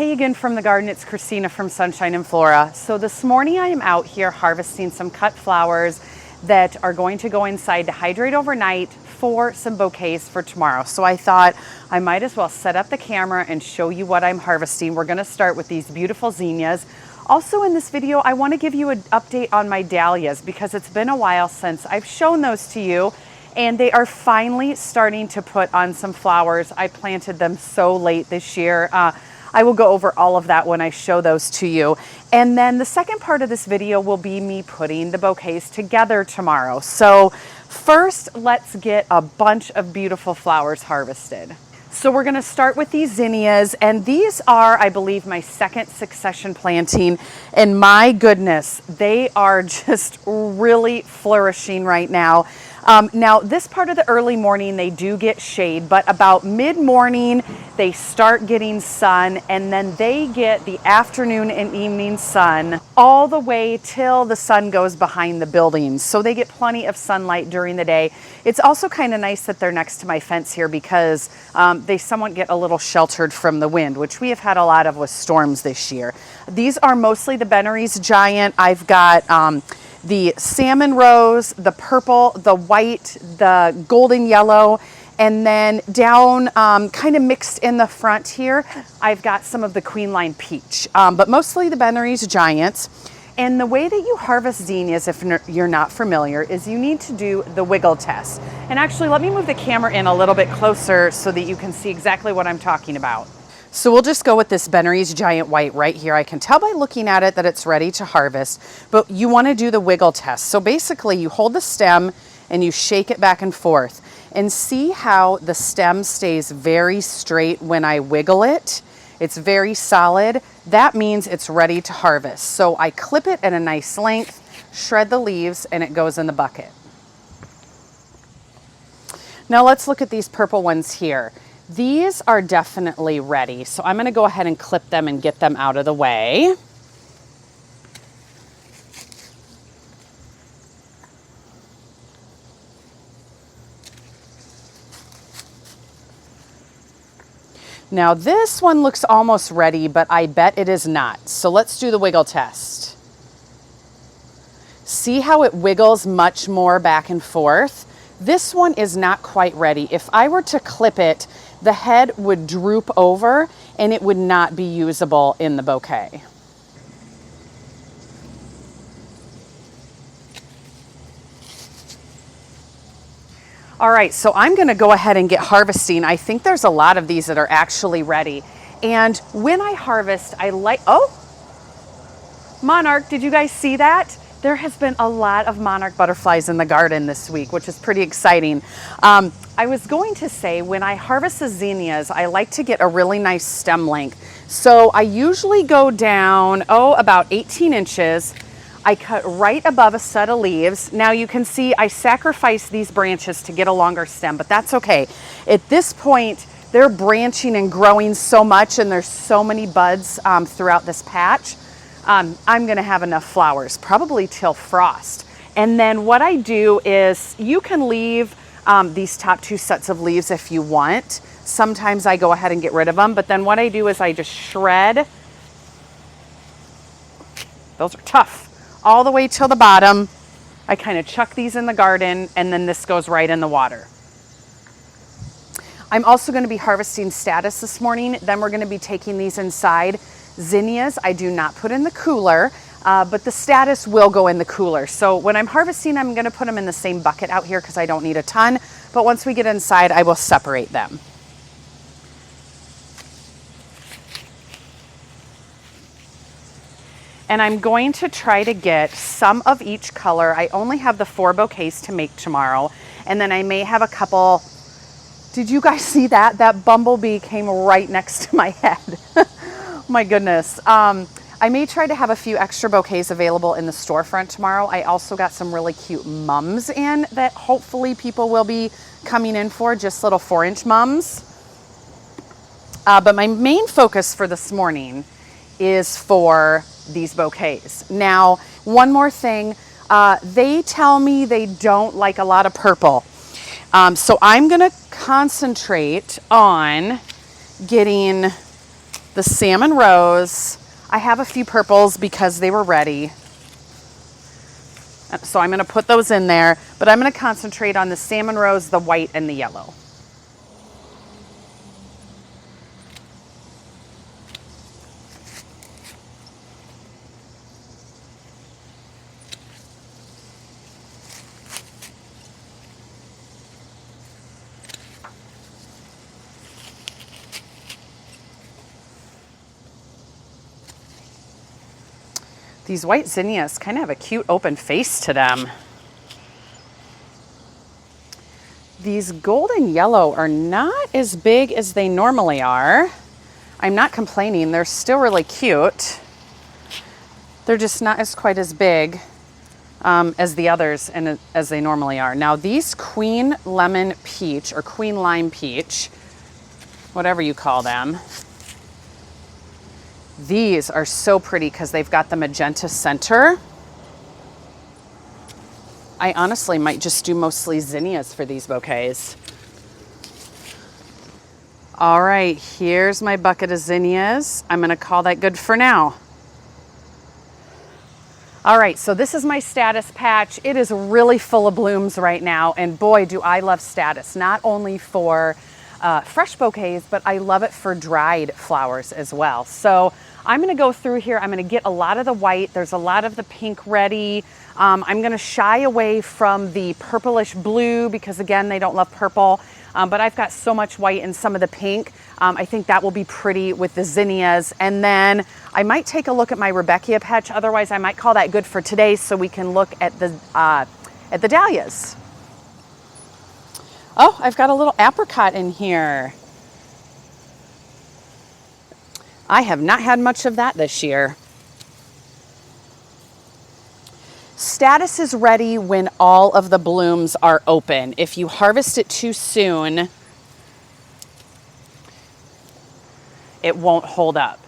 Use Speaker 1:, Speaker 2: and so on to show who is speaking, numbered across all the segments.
Speaker 1: Hey again from the garden, it's Christina from Sunshine and Flora. So this morning I am out here harvesting some cut flowers that are going to go inside to hydrate overnight for some bouquets for tomorrow. So I thought I might as well set up the camera and show you what I'm harvesting. We're gonna start with these beautiful zinnias. Also in this video, I wanna give you an update on my dahlias because it's been a while since I've shown those to you, and they are finally starting to put on some flowers. I planted them so late this year. I will go over all of that when I show those to you. And then the second part of this video will be me putting the bouquets together tomorrow. So first, let's get a bunch of beautiful flowers harvested. So we're gonna start with these zinnias, and these are, I believe, my second succession planting. And my goodness, they are just really flourishing right now. Now, this part of the early morning, they do get shade, but about mid-morning, they start getting sun, and then they get the afternoon and evening sun all the way till the sun goes behind the buildings. So they get plenty of sunlight during the day. It's also kind of nice that they're next to my fence here because they somewhat get a little sheltered from the wind, which we have had a lot of with storms this year. These are mostly the Bennery's Giant. I've got the salmon rose, the purple, the white, the golden yellow, and then down kind of mixed in the front here, I've got some of the Queen Line Peach, but mostly the Bennery's Giants. And the way that you harvest zinnias, if you're not familiar, is you need to do the wiggle test. And actually, let me move the camera in a little bit closer so that you can see exactly what I'm talking about. So we'll just go with this Bennery's Giant White right here. I can tell by looking at it that it's ready to harvest, but you want to do the wiggle test. So basically you hold the stem and you shake it back and forth and see how the stem stays very straight when I wiggle it. It's very solid. That means it's ready to harvest. So I clip it at a nice length, shred the leaves, and it goes in the bucket. Now let's look at these purple ones here. These are definitely ready, so I'm gonna go ahead and clip them and get them out of the way. Now this one looks almost ready, but I bet it is not. So let's do the wiggle test. See how it wiggles much more back and forth? This one is not quite ready. If I were to clip it, the head would droop over and it would not be usable in the bouquet. All right, so I'm gonna go ahead and get harvesting. I think there's a lot of these that are actually ready. And when I harvest, I like, oh, monarch, did you guys see that? There has been a lot of monarch butterflies in the garden this week, which is pretty exciting. I was going to say, when I harvest the zinnias, I like to get a really nice stem length. So I usually go down, about 18 inches. I cut right above a set of leaves. Now you can see I sacrifice these branches to get a longer stem, but that's okay. At this point, they're branching and growing so much, and there's so many buds throughout this patch. I'm gonna have enough flowers, probably till frost. And then what I do is, you can leave these top two sets of leaves if you want. Sometimes I go ahead and get rid of them, but then what I do is I just shred. Those are tough. All the way till the bottom. I kind of chuck these in the garden, and then this goes right in the water. I'm also gonna be harvesting statice this morning. Then we're gonna be taking these inside. Zinnias, I do not put in the cooler, but the statice will go in the cooler. So when I'm harvesting, I'm gonna put them in the same bucket out here because I don't need a ton, but once we get inside, I will separate them. And I'm going to try to get some of each color. I only have the 4 bouquets to make tomorrow, and then I may have a couple. Did you guys see that? That bumblebee came right next to my head. My goodness. I may try to have a few extra bouquets available in the storefront tomorrow. I also got some really cute mums in that hopefully people will be coming in for, just little 4-inch mums. But my main focus for this morning is for these bouquets. Now, one more thing, they tell me they don't like a lot of purple. So I'm gonna concentrate on getting the salmon rose. I have a few purples because they were ready. So I'm going to put those in there, but I'm going to concentrate on the salmon rose, the white, and the yellow. These white zinnias kind of have a cute open face to them. These golden yellow are not as big as they normally are. I'm not complaining, they're still really cute. They're just not as quite as big as the others and as they normally are. Now these queen lemon peach or queen lime peach, whatever you call them, these are so pretty because they've got the magenta center. I honestly might just do mostly zinnias for these bouquets. All right, here's my bucket of zinnias. I'm gonna call that good for now. All right, so this is my status patch. It is really full of blooms right now, and boy, do I love status, not only for fresh bouquets, but I love it for dried flowers as well. So I'm gonna go through here. I'm gonna get a lot of the white. There's a lot of the pink ready. I'm gonna shy away from the purplish blue because again, they don't love purple. But I've got so much white and some of the pink. I think that will be pretty with the zinnias. And then I might take a look at my Rebecca patch. Otherwise, I might call that good for today so we can look at the dahlias. Oh, I've got a little apricot in here. I have not had much of that this year. Status is ready when all of the blooms are open. If you harvest it too soon, it won't hold up.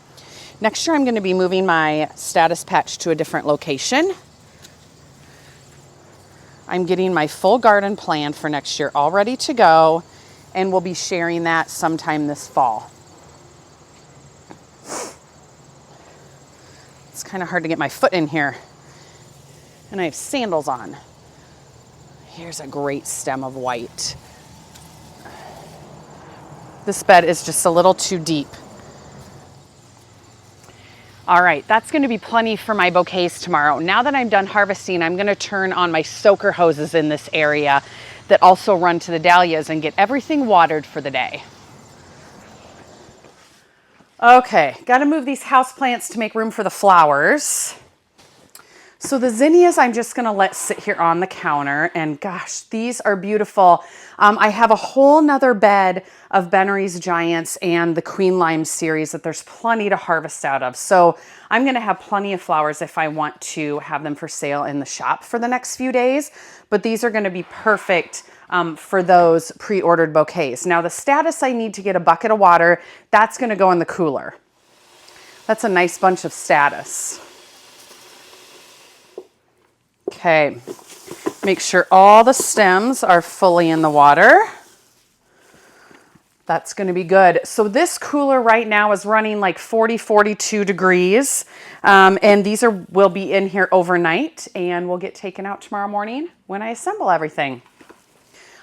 Speaker 1: Next year, I'm going to be moving my status patch to a different location. I'm getting my full garden plan for next year all ready to go, and we'll be sharing that sometime this fall. It's kind of hard to get my foot in here, and I have sandals on. Here's a great stem of white. This bed is just a little too deep. All right, that's going to be plenty for my bouquets tomorrow. Now that I'm done harvesting, I'm going to turn on my soaker hoses in this area that also run to the dahlias and get everything watered for the day. Okay, got to move these houseplants to make room for the flowers. So the zinnias I'm just going to let sit here on the counter, and gosh, these are beautiful. I have a whole nother bed of Bennery's Giants and the Queen Lime series that there's plenty to harvest out of. So I'm going to have plenty of flowers if I want to have them for sale in the shop for the next few days. But these are going to be perfect for those pre-ordered bouquets. Now the status, I need to get a bucket of water. That's going to go in the cooler. That's a nice bunch of status. Okay, make sure all the stems are fully in the water. That's going to be good. So this cooler right now is running like 40, 42 degrees. And these will be in here overnight and will get taken out tomorrow morning when I assemble everything.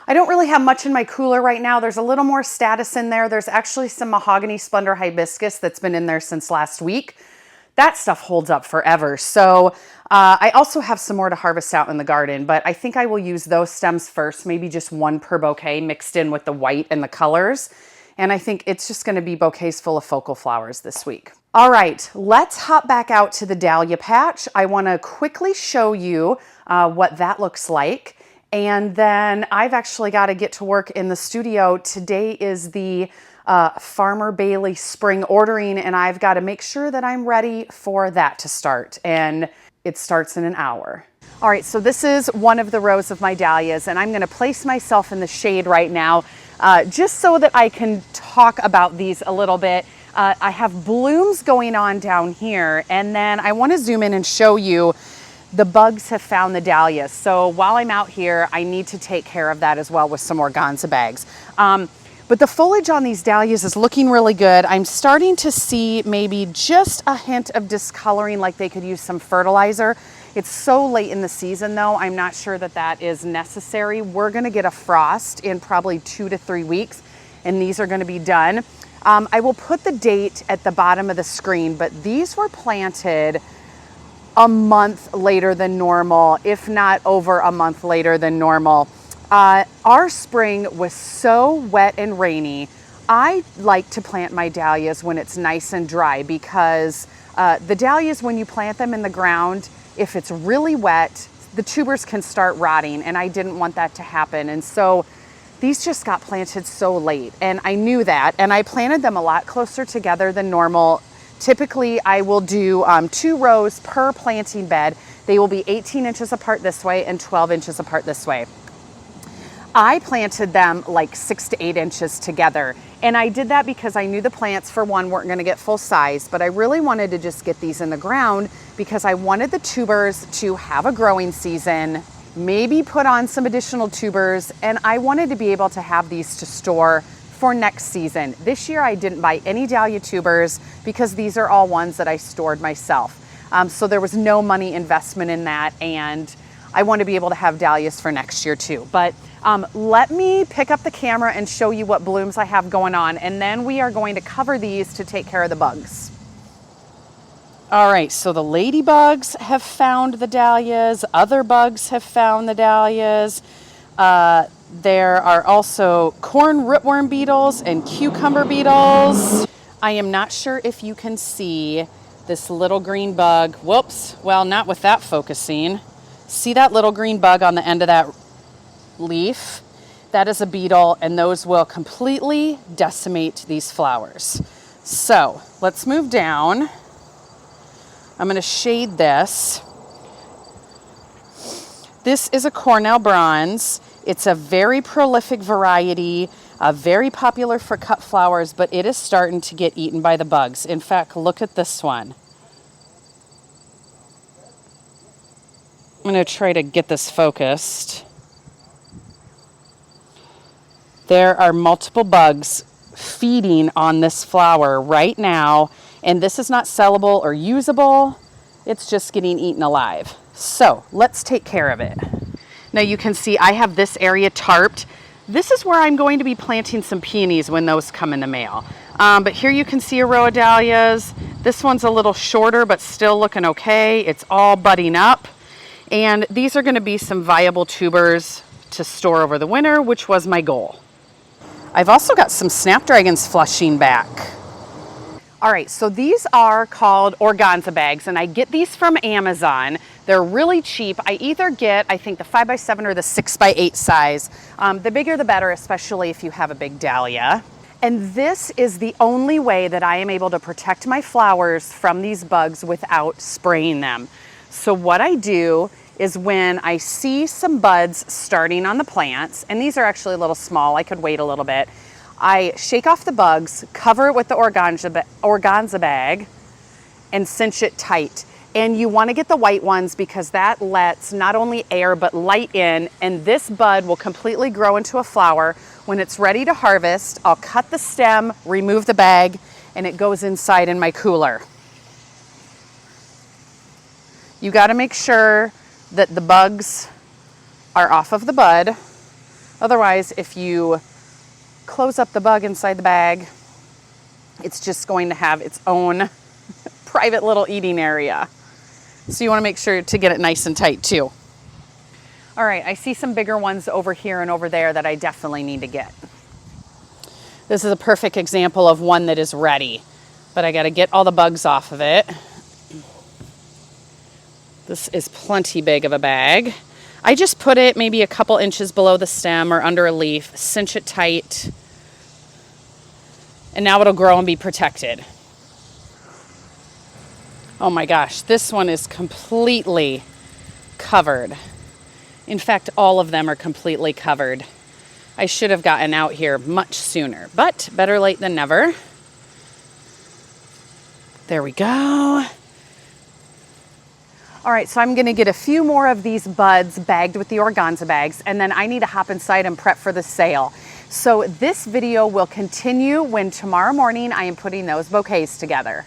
Speaker 1: I don't really have much in my cooler right now. There's a little more status in there. There's actually some mahogany splendor hibiscus that's been in there since last week. That stuff holds up forever. So I also have some more to harvest out in the garden, but I think I will use those stems first, maybe just one per bouquet mixed in with the white and the colors. And I think it's just going to be bouquets full of focal flowers this week. All right, let's hop back out to the dahlia patch. I want to quickly show you what that looks like. And then I've actually got to get to work in the studio. Today is the Farmer Bailey spring ordering, and I've got to make sure that I'm ready for that to start. And it starts in an hour. All right, so this is one of the rows of my dahlias, and I'm going to place myself in the shade right now just so that I can talk about these a little bit. I have blooms going on down here, and then I want to zoom in and show you the bugs have found the dahlias. So while I'm out here, I need to take care of that as well with some organza bags. But the foliage on these dahlias is looking really good. I'm starting to see maybe just a hint of discoloring, like they could use some fertilizer. It's so late in the season though, I'm not sure that that is necessary. We're gonna get a frost in probably 2 to 3 weeks, and these are gonna be done. I will put the date at the bottom of the screen, but these were planted a month later than normal, if not over a month later than normal. Our spring was so wet and rainy. I like to plant my dahlias when it's nice and dry because the dahlias, when you plant them in the ground, if it's really wet, the tubers can start rotting, and I didn't want that to happen. And so these just got planted so late, and I knew that, and I planted them a lot closer together than normal. Typically, I will do 2 rows per planting bed. They will be 18 inches apart this way and 12 inches apart this way. I planted them like 6 to 8 inches together. And I did that because I knew the plants, for one, weren't gonna get full size, but I really wanted to just get these in the ground because I wanted the tubers to have a growing season, maybe put on some additional tubers, and I wanted to be able to have these to store for next season. This year I didn't buy any dahlia tubers because these are all ones that I stored myself. So there was no money investment in that, and I want to be able to have dahlias for next year too. But let me pick up the camera and show you what blooms I have going on, and then we are going to cover these to take care of the bugs. All right, so the ladybugs have found the dahlias, other bugs have found the dahlias. There are also corn rootworm beetles and cucumber beetles. I am not sure if you can see this little green bug. Whoops, well, not with that focusing. See that little green bug on the end of that leaf? That is a beetle, and those will completely decimate these flowers. So let's move down. I'm going to shade this. This is a Cornell bronze. It's a very prolific variety, very popular for cut flowers, but it is starting to get eaten by the bugs. In fact, look at this one. I'm going to try to get this focused. There are multiple bugs feeding on this flower right now, and this is not sellable or usable. It's just getting eaten alive. So let's take care of it. Now you can see I have this area tarped. This is where I'm going to be planting some peonies when those come in the mail. But here you can see a row of dahlias. This one's a little shorter, but still looking okay. It's all budding up. And these are going to be some viable tubers to store over the winter, which was my goal. I've also got some snapdragons flushing back. All right, so these are called organza bags, and I get these from Amazon. They're really cheap. I either get, I think, the 5x7 or the 6x8 size. The bigger the better, especially if you have a big dahlia. And this is the only way that I am able to protect my flowers from these bugs without spraying them. So what I do is when I see some buds starting on the plants, and these are actually a little small, I could wait a little bit, I shake off the bugs, cover it with the organza bag, and cinch it tight. And you want to get the white ones because that lets not only air but light in, and this bud will completely grow into a flower. When it's ready to harvest, I'll cut the stem, remove the bag, and it goes inside in my cooler. You got to make sure that the bugs are off of the bud. Otherwise, if you close up the bug inside the bag, it's just going to have its own private little eating area. So you want to make sure to get it nice and tight too. All right, I see some bigger ones over here and over there that I definitely need to get. This is a perfect example of one that is ready, but I got to get all the bugs off of it. This is plenty big of a bag. I just put it maybe a couple inches below the stem or under a leaf, cinch it tight, and now it'll grow and be protected. Oh my gosh, this one is completely covered. In fact, all of them are completely covered. I should have gotten out here much sooner, but better late than never. There we go. All right, so I'm gonna get a few more of these buds bagged with the organza bags, and then I need to hop inside and prep for the sale. So this video will continue when tomorrow morning I am putting those bouquets together.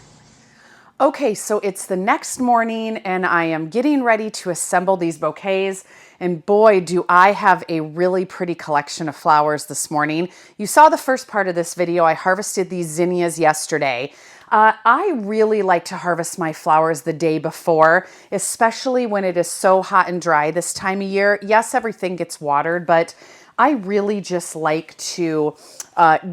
Speaker 1: Okay, so it's the next morning and I am getting ready to assemble these bouquets. And boy, do I have a really pretty collection of flowers this morning. You saw the first part of this video. I harvested these zinnias yesterday. I really like to harvest my flowers the day before, especially when it is so hot and dry this time of year. Yes, everything gets watered, but I really just like to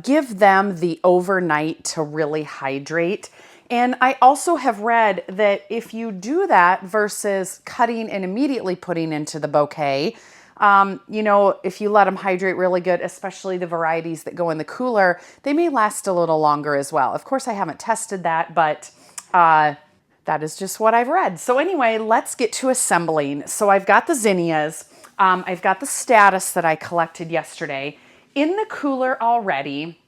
Speaker 1: give them the overnight to really hydrate. And I also have read that if you do that versus cutting and immediately putting into the bouquet, you know, if you let them hydrate really good, especially the varieties that go in the cooler, they may last a little longer as well. Of course, I haven't tested that, but that is just what I've read. So anyway, let's get to assembling. So I've got the zinnias. I've got the status that I collected yesterday. In the cooler already,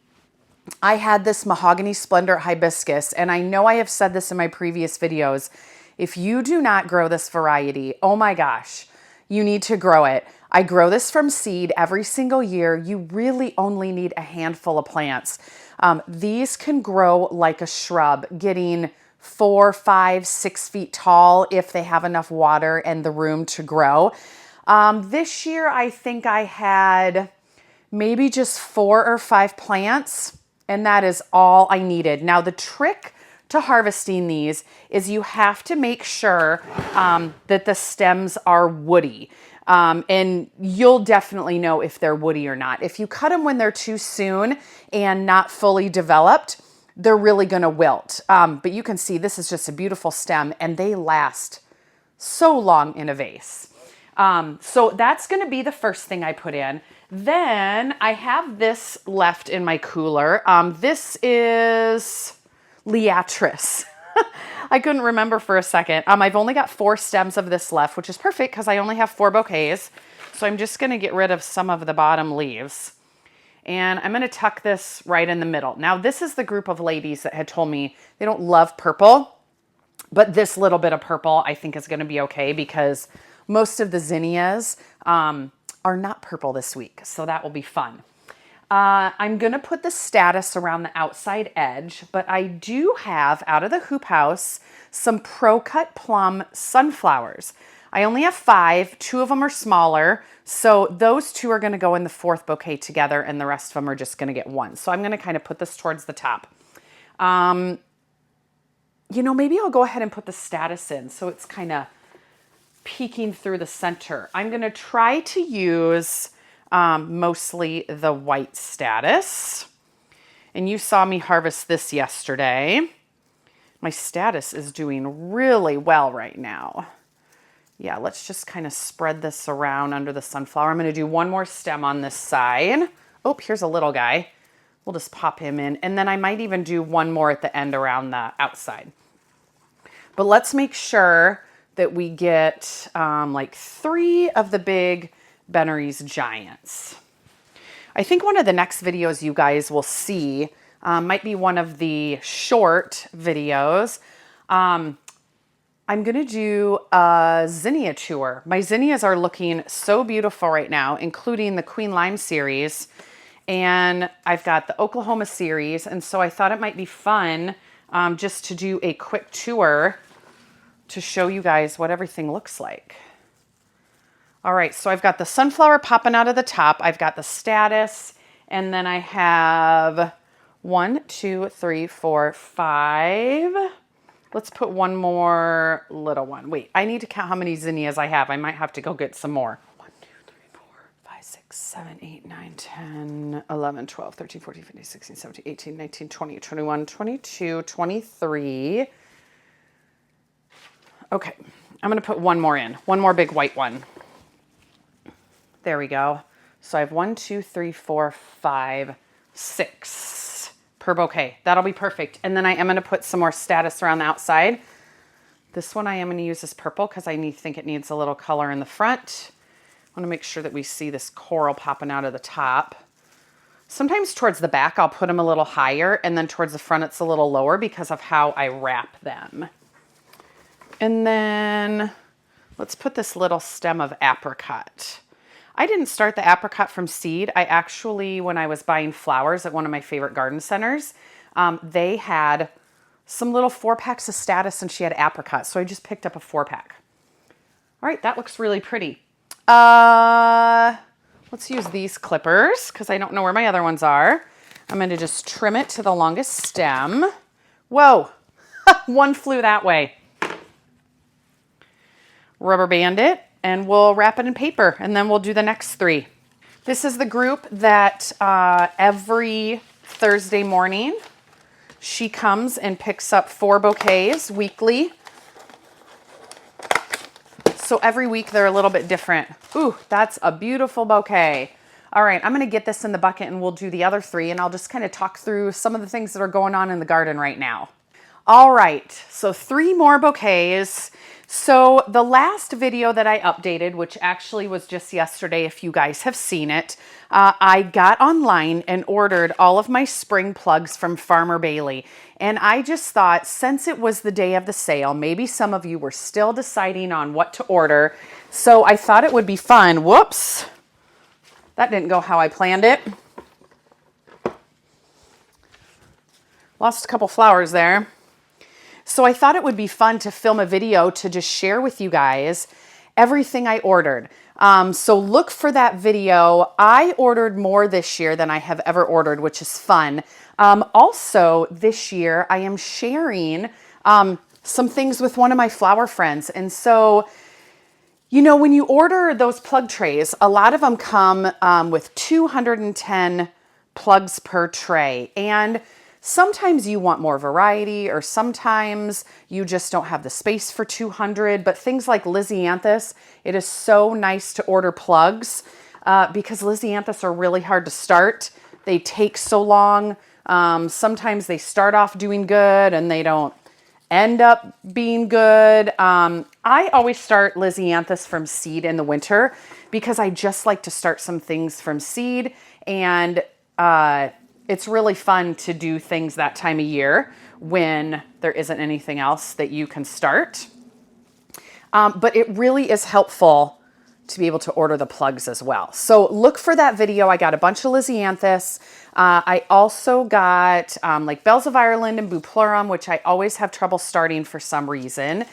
Speaker 1: I had this Mahogany Splendor hibiscus, and I know I have said this in my previous videos. If you do not grow this variety, oh my gosh, you need to grow it. I grow this from seed every single year. You really only need a handful of plants. These can grow like a shrub, getting 4, 5, 6 feet tall if they have enough water and the room to grow. This year, I think I had maybe just 4 or 5 plants, and that is all I needed. Now, the trick to harvesting these is you have to make sure that the stems are woody. And you'll definitely know if they're woody or not. If you cut them when they're too soon and not fully developed, they're really going to wilt. But you can see this is just a beautiful stem, and they last so long in a vase. So that's going to be the first thing I put in. Then I have this left in my cooler. This is Liatris. I couldn't remember for a second. I've only got 4 stems of this left, which is perfect because I only have 4 bouquets. So I'm just going to get rid of some of the bottom leaves. And I'm going to tuck this right in the middle. Now, this is the group of ladies that had told me they don't love purple, but this little bit of purple I think is going to be okay because most of the zinnias are not purple this week, so that will be fun. I'm going to put the status around the outside edge, but I do have, out of the hoop house, some Pro Cut Plum sunflowers. I only have 5. 2 of them are smaller, so those 2 are going to go in the 4th bouquet together, and the rest of them are just going to get 1. So I'm going to kind of put this towards the top. You know, maybe I'll go ahead and put the status in so it's kind of peeking through the center. I'm going to try to use mostly the white status. And you saw me harvest this yesterday. My status is doing really well right now. Yeah, let's just kind of spread this around under the sunflower. I'm going to do 1 more stem on this side. Oh, here's a little guy. We'll just pop him in. And then I might even do 1 more at the end around the outside. But let's make sure that we get like 3 of the big Bennery's Giants. I think one of the next videos you guys will see might be one of the short videos. I'm going to do a zinnia tour. My zinnias are looking so beautiful right now, including the Queen Lime series. And I've got the Oklahoma series. And so I thought it might be fun just to do a quick tour to show you guys what everything looks like. All right, so I've got the sunflower popping out of the top. I've got the status, and then I have 1, 2, 3, 4, 5. Let's put 1 more little one. Wait, I need to count how many zinnias I have. I might have to go get some more. 1, 2, 3, 4, 5, 6, 7, 8, 9, 10, 11, 12, 13, 14, 15, 16, 17, 18, 19, 20, 21, 22, 23. Okay, I'm going to put 1 more in. 1 more big white one. There we go. So I have 1, 2, 3, 4, 5, 6 per bouquet. That'll be perfect. And then I am going to put some more status around the outside. This one I am going to use this purple because I think it needs a little color in the front. I want to make sure that we see this coral popping out of the top. Sometimes towards the back I'll put them a little higher, and then towards the front it's a little lower because of how I wrap them. And then let's put this little stem of apricot. I didn't start the apricot from seed. I actually, when I was buying flowers at one of my favorite garden centers, they had some little 4-packs of Status and she had apricots. So I just picked up a 4-pack. All right, that looks really pretty. Let's use these clippers because I don't know where my other ones are. I'm going to just trim it to the longest stem. Whoa, one flew that way. Rubber band it and we'll wrap it in paper and then we'll do the next 3. This is the group that every Thursday morning she comes and picks up 4 bouquets weekly. So every week they're a little bit different. Ooh, that's a beautiful bouquet. All right, I'm gonna get this in the bucket and we'll do the other 3 and I'll just kind of talk through some of the things that are going on in the garden right now. All right, so 3 more bouquets. So the last video that I updated, which actually was just yesterday, if you guys have seen it, I got online and ordered all of my spring plugs from Farmer Bailey. And I just thought, since it was the day of the sale, maybe some of you were still deciding on what to order. So I thought it would be fun. Whoops, that didn't go how I planned it. Lost a couple flowers there. So I thought it would be fun to film a video to just share with you guys everything I ordered. So look for that video. I ordered more this year than I have ever ordered, which is fun. Also this year I am sharing some things with one of my flower friends. And so, you know, when you order those plug trays, a lot of them come with 210 plugs per tray. And sometimes you want more variety or sometimes you just don't have the space for 200, but things like Lisianthus, it is so nice to order plugs because Lisianthus are really hard to start. They take so long. Sometimes they start off doing good and they don't end up being good. I always start Lisianthus from seed in the winter because I just like to start some things from seed and it's really fun to do things that time of year when there isn't anything else that you can start. But it really is helpful to be able to order the plugs as well. So look for that video. I got a bunch of Lisianthus. I also got like Bells of Ireland and Buplorum, which I always have trouble starting for some reason.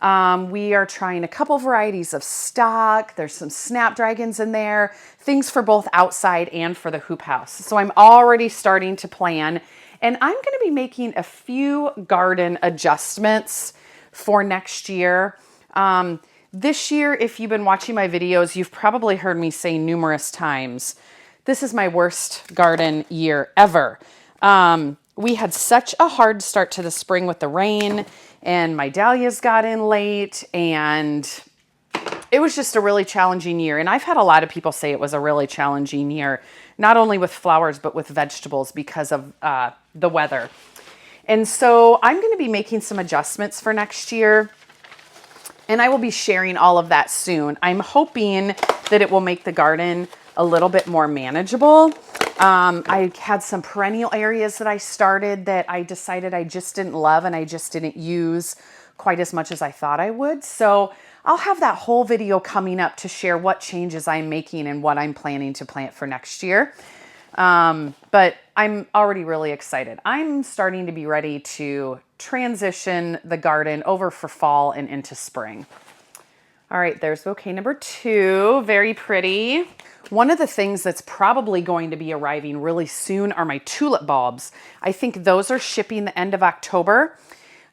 Speaker 1: We are trying a couple varieties of stock. There's some snapdragons in there, things for both outside and for the hoop house. So I'm already starting to plan and I'm going to be making a few garden adjustments for next year. This year, if you've been watching my videos, you've probably heard me say numerous times, this is my worst garden year ever. We had such a hard start to the spring with the rain and my dahlias got in late and it was just a really challenging year. And I've had a lot of people say it was a really challenging year, not only with flowers, but with vegetables because of the weather. And so I'm going to be making some adjustments for next year and I will be sharing all of that soon. I'm hoping that it will make the garden a little bit more manageable. I had some perennial areas that I started that I decided I just didn't love and I just didn't use quite as much as I thought I would. So I'll have that whole video coming up to share what changes I'm making and what I'm planning to plant for next year. But I'm already really excited. I'm starting to be ready to transition the garden over for fall and into spring. All right, there's bouquet number 2, very pretty. One of the things that's probably going to be arriving really soon are my tulip bulbs. I think those are shipping the end of October.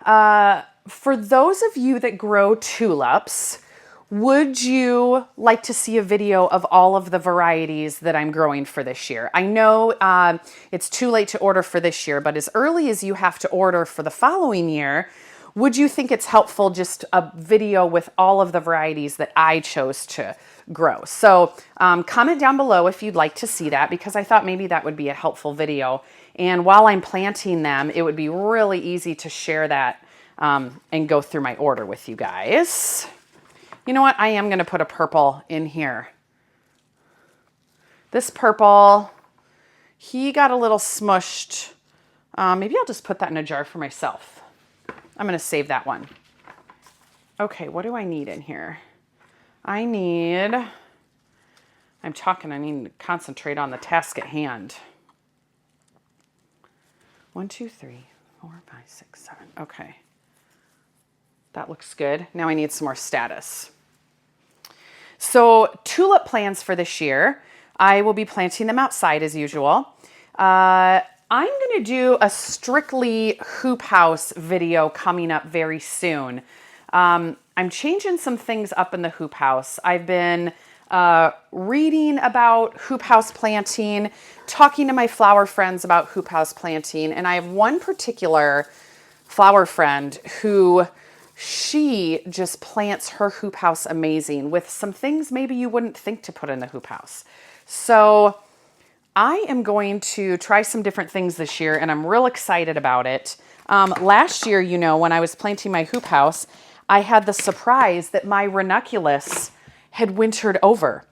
Speaker 1: For those of you that grow tulips, would you like to see a video of all of the varieties that I'm growing for this year? I know it's too late to order for this year, but as early as you have to order for the following year, would you think it's helpful just a video with all of the varieties that I chose to grow? So comment down below if you'd like to see that because I thought maybe that would be a helpful video. And while I'm planting them, it would be really easy to share that and go through my order with you guys. You know what? I am going to put a purple in here. This purple, he got a little smushed. Maybe I'll just put that in a jar for myself. I'm going to save that one. Okay, what do I need in here? I need I'm talking, I need to concentrate on the task at hand. 1, 2, 3, 4, 5, 6, 7. Okay. That looks good. Now I need some more status. So tulip plants for this year, I will be planting them outside as usual. I'm going to do a strictly hoop house video coming up very soon. I'm changing some things up in the hoop house. I've been reading about hoop house planting, talking to my flower friends about hoop house planting, and I have one particular flower friend who she just plants her hoop house amazing with some things maybe you wouldn't think to put in the hoop house. So I am going to try some different things this year, and I'm real excited about it. Last year, you know, when I was planting my hoop house, I had the surprise that my ranunculus had wintered over.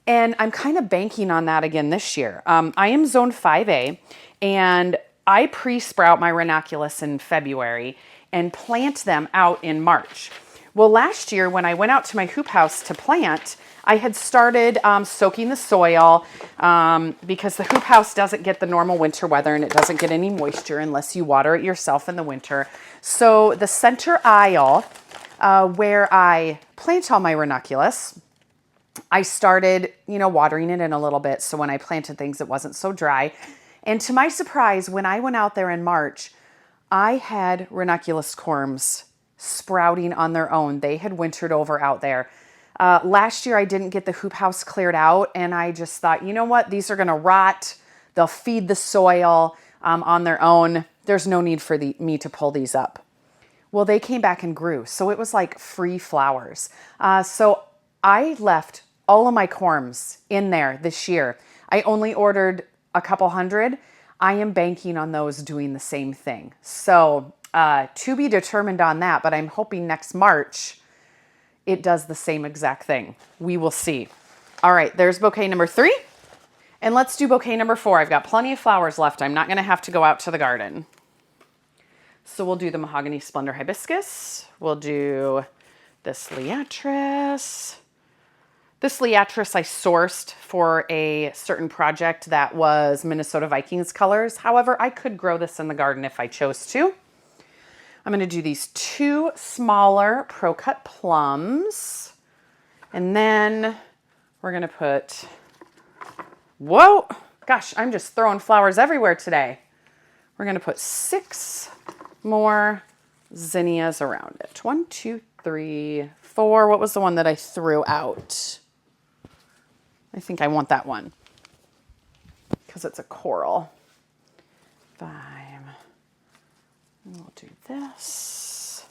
Speaker 1: And I'm kind of banking on that again this year. I am zone 5A, and I pre-sprout my ranunculus in February and plant them out in March. Well, last year when I went out to my hoop house to plant, I had started soaking the soil because the hoop house doesn't get the normal winter weather and it doesn't get any moisture unless you water it yourself in the winter. So the center aisle where I plant all my ranunculus, I started, you know, watering it in a little bit. So when I planted things, it wasn't so dry. And to my surprise, when I went out there in March, I had ranunculus corms sprouting on their own. They had wintered over out there. Last year, I didn't get the hoop house cleared out, and I just thought, you know what? These are going to rot. They'll feed the soil on their own. There's no need for me to pull these up. Well, they came back and grew, so it was like free flowers. So I left all of my corms in there this year. I only ordered a couple hundred. I am banking on those doing the same thing. So to be determined on that, but I'm hoping next March it does the same exact thing. We will see. All right, there's bouquet number 3. And let's do bouquet number 4. I've got plenty of flowers left. I'm not gonna have to go out to the garden. So we'll do the mahogany splendor hibiscus. We'll do this liatris. This liatris I sourced for a certain project that was Minnesota Vikings colors. However, I could grow this in the garden if I chose to. I'm going to do these 2 smaller Pro Cut plums. And then we're going to put, whoa, gosh, I'm just throwing flowers everywhere today. We're going to put 6 more zinnias around it. 1, 2, 3, 4. What was the one that I threw out? I think I want that one because it's a coral. 5. And we'll do this.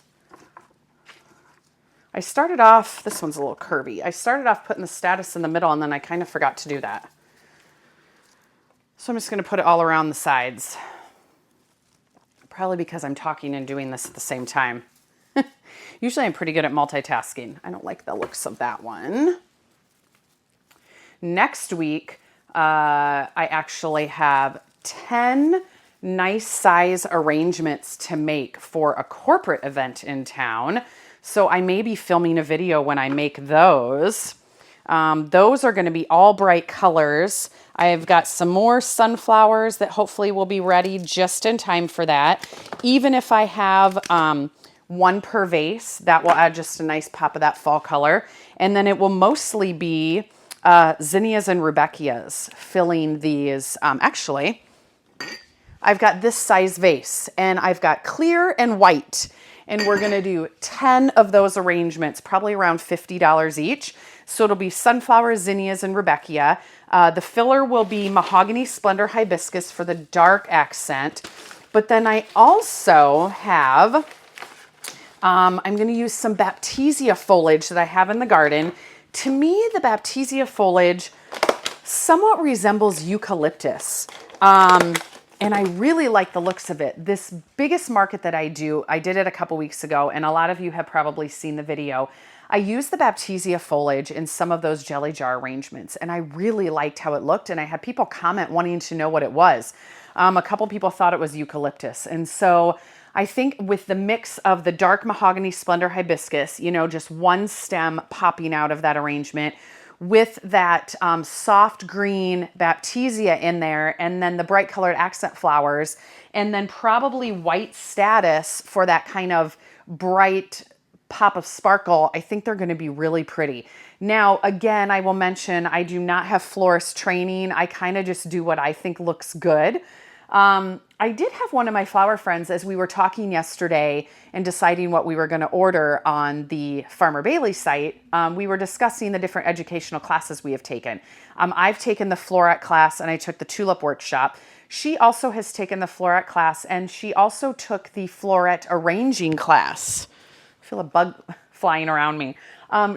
Speaker 1: I started off, this one's a little curvy. I started off putting the status in the middle and then I kind of forgot to do that. So I'm just going to put it all around the sides. Probably because I'm talking and doing this at the same time. Usually I'm pretty good at multitasking. I don't like the looks of that one. Next week, I actually have 10 nice size arrangements to make for a corporate event in town. So I may be filming a video when I make those. Those are going to be all bright colors. I've got some more sunflowers that hopefully will be ready just in time for that. Even if I have 1 per vase, that will add just a nice pop of that fall color. And then it will mostly be zinnias and rudbeckias filling these. Actually, I've got this size vase and I've got clear and white, and we're going to do 10 of those arrangements, probably around $50 each. So it'll be sunflower, zinnias, and rudbeckia. The filler will be mahogany splendor hibiscus for the dark accent. But then I also have, I'm going to use some baptisia foliage that I have in the garden. To me, the baptisia foliage somewhat resembles eucalyptus. And I really like the looks of it. This biggest market that I did it a couple weeks ago, and a lot of you have probably seen the video. I used the baptisia foliage in some of those jelly jar arrangements, and I really liked how it looked, and I had people comment wanting to know what it was. A couple people thought it was eucalyptus, and so I think with the mix of the dark mahogany splendor hibiscus, you know, just 1 stem popping out of that arrangement, with that soft green baptisia in there, and then the bright colored accent flowers, and then probably white status for that kind of bright pop of sparkle. I think they're going to be really pretty. Now, again, I will mention I do not have florist training. I kind of just do what I think looks good. I did have one of my flower friends, as we were talking yesterday and deciding what we were going to order on the Farmer Bailey site, we were discussing the different educational classes we have taken. I've taken the Floret class and I took the Tulip workshop. She also has taken the Floret class, and she also took the Floret arranging class. I feel a bug flying around me.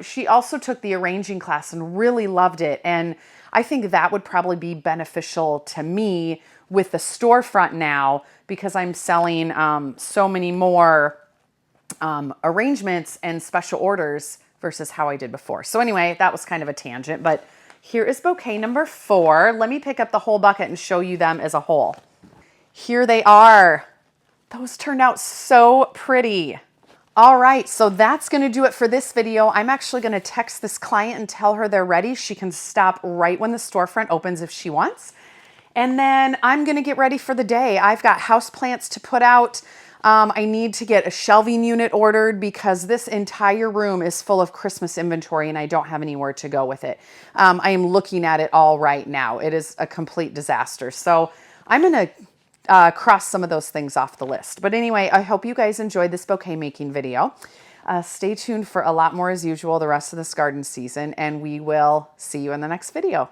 Speaker 1: She also took the arranging class and really loved it. And I think that would probably be beneficial to me with the storefront now, because I'm selling so many more arrangements and special orders versus how I did before. So anyway, that was kind of a tangent, but here is bouquet number 4. Let me pick up the whole bucket and show you them as a whole. Here they are. Those turned out so pretty. All right, so that's going to do it for this video. I'm actually going to text this client and tell her they're ready. She can stop right when the storefront opens if she wants. And then I'm going to get ready for the day. I've got house plants to put out. I need to get a shelving unit ordered because this entire room is full of Christmas inventory and I don't have anywhere to go with it. I am looking at it all right now. It is a complete disaster. So I'm going to cross some of those things off the list. But anyway, I hope you guys enjoyed this bouquet making video. Stay tuned for a lot more as usual the rest of this garden season, and we will see you in the next video.